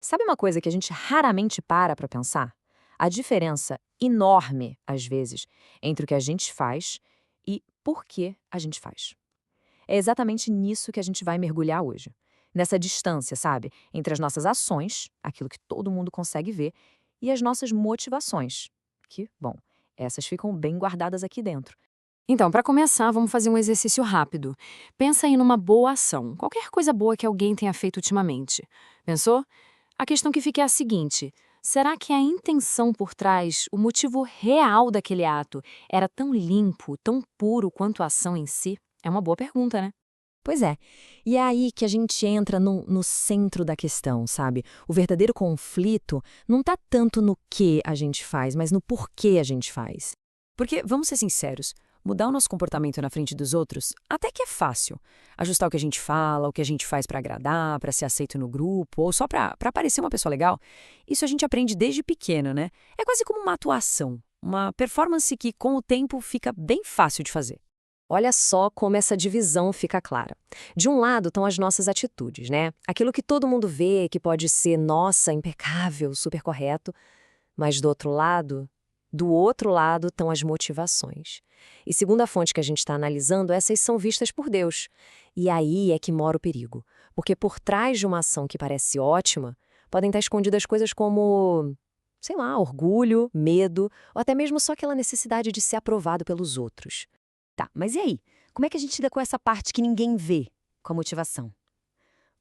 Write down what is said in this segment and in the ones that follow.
Sabe uma coisa que a gente raramente para pensar? A diferença enorme, às vezes, entre o que a gente faz e por que a gente faz. É exatamente nisso que a gente vai mergulhar hoje. Nessa distância, sabe? Entre as nossas ações, aquilo que todo mundo consegue ver, e as nossas motivações, que, bom, essas ficam bem guardadas aqui dentro. Então, para começar, vamos fazer um exercício rápido. Pensa em uma boa ação, qualquer coisa boa que alguém tenha feito ultimamente. Pensou? A questão que fica é a seguinte: será que a intenção por trás, o motivo real daquele ato, era tão limpo, tão puro quanto a ação em si? É uma boa pergunta, né? Pois é. E é aí que a gente entra no centro da questão, sabe? O verdadeiro conflito não tá tanto no que a gente faz, mas no porquê a gente faz. Porque, vamos ser sinceros, mudar o nosso comportamento na frente dos outros até que é fácil. Ajustar o que a gente fala, o que a gente faz pra agradar, pra ser aceito no grupo, ou só pra parecer uma pessoa legal, isso a gente aprende desde pequeno, né? É quase como uma atuação, uma performance que, com o tempo, fica bem fácil de fazer. Olha só como essa divisão fica clara. De um lado estão as nossas atitudes, né? Aquilo que todo mundo vê, que pode ser, nossa, impecável, super correto, mas do outro lado estão as motivações. E segundo a fonte que a gente está analisando, essas são vistas por Deus. E aí é que mora o perigo. Porque por trás de uma ação que parece ótima, podem estar escondidas coisas como, sei lá, orgulho, medo, ou até mesmo só aquela necessidade de ser aprovado pelos outros. Tá, mas e aí? Como é que a gente lida com essa parte que ninguém vê, com a motivação?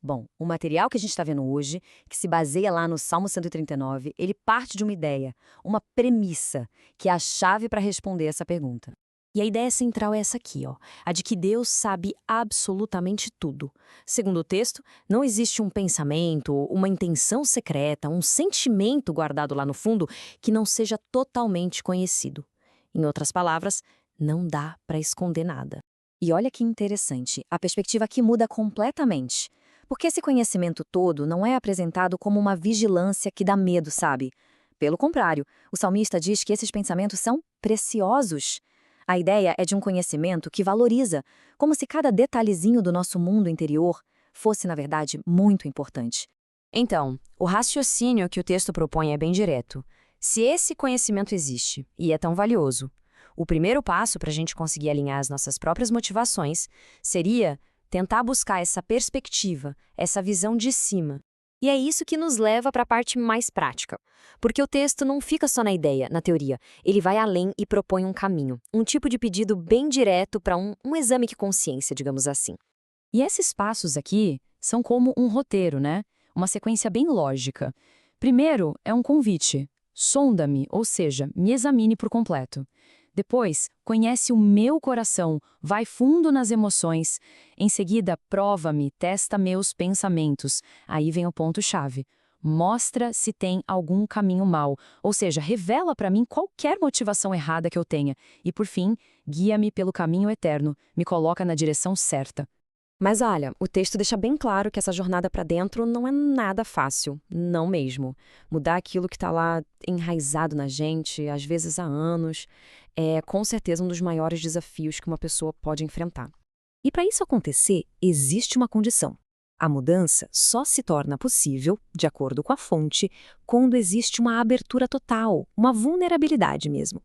Bom, o material que a gente está vendo hoje, que se baseia lá no Salmo 139, ele parte de uma ideia, uma premissa, que é a chave para responder essa pergunta. E a ideia central é essa aqui, ó, a de que Deus sabe absolutamente tudo. Segundo o texto, não existe um pensamento, uma intenção secreta, um sentimento guardado lá no fundo que não seja totalmente conhecido. Em outras palavras, não dá para esconder nada. E olha que interessante, a perspectiva aqui muda completamente. Porque esse conhecimento todo não é apresentado como uma vigilância que dá medo, sabe? Pelo contrário, o salmista diz que esses pensamentos são preciosos. A ideia é de um conhecimento que valoriza, como se cada detalhezinho do nosso mundo interior fosse, na verdade, muito importante. Então, o raciocínio que o texto propõe é bem direto. Se esse conhecimento existe e é tão valioso, o primeiro passo para a gente conseguir alinhar as nossas próprias motivações seria tentar buscar essa perspectiva, essa visão de cima. E é isso que nos leva para a parte mais prática. Porque o texto não fica só na ideia, na teoria. Ele vai além e propõe um caminho, um tipo de pedido bem direto para um exame de consciência, digamos assim. E esses passos aqui são como um roteiro, né? Uma sequência bem lógica. Primeiro é um convite. Sonda-me, ou seja, me examine por completo. Depois, conhece o meu coração, vai fundo nas emoções. Em seguida, prova-me, testa meus pensamentos. Aí vem o ponto-chave. Mostra se tem algum caminho mau, ou seja, revela para mim qualquer motivação errada que eu tenha. E, por fim, guia-me pelo caminho eterno, me coloca na direção certa. Mas olha, o texto deixa bem claro que essa jornada para dentro não é nada fácil, não mesmo. Mudar aquilo que está lá enraizado na gente, às vezes há anos, é com certeza um dos maiores desafios que uma pessoa pode enfrentar. E para isso acontecer, existe uma condição. A mudança só se torna possível, de acordo com a fonte, quando existe uma abertura total, uma vulnerabilidade mesmo.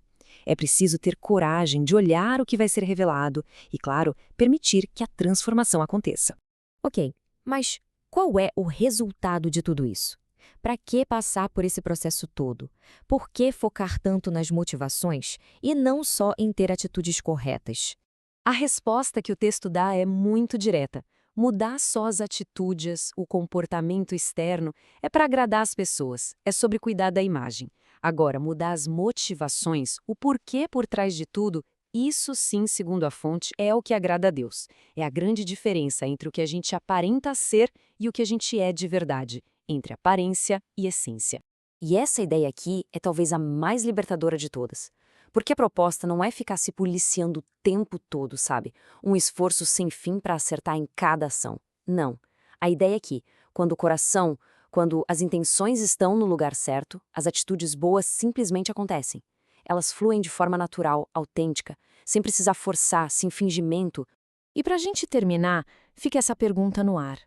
É preciso ter coragem de olhar o que vai ser revelado e, claro, permitir que a transformação aconteça. Ok, mas qual é o resultado de tudo isso? Para que passar por esse processo todo? Por que focar tanto nas motivações e não só em ter atitudes corretas? A resposta que o texto dá é muito direta. Mudar só as atitudes, o comportamento externo, é para agradar as pessoas, é sobre cuidar da imagem. Agora, mudar as motivações, o porquê por trás de tudo, isso sim, segundo a fonte, é o que agrada a Deus. É a grande diferença entre o que a gente aparenta ser e o que a gente é de verdade, entre aparência e essência. E essa ideia aqui é talvez a mais libertadora de todas. Porque a proposta não é ficar se policiando o tempo todo, sabe? Um esforço sem fim para acertar em cada ação. Não. A ideia é que, quando o coração, quando as intenções estão no lugar certo, as atitudes boas simplesmente acontecem. Elas fluem de forma natural, autêntica, sem precisar forçar, sem fingimento. E para a gente terminar, fica essa pergunta no ar.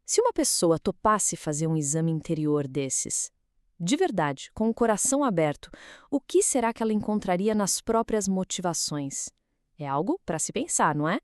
Se uma pessoa topasse fazer um exame interior desses, de verdade, com o coração aberto, o que será que ela encontraria nas próprias motivações? É algo para se pensar, não é?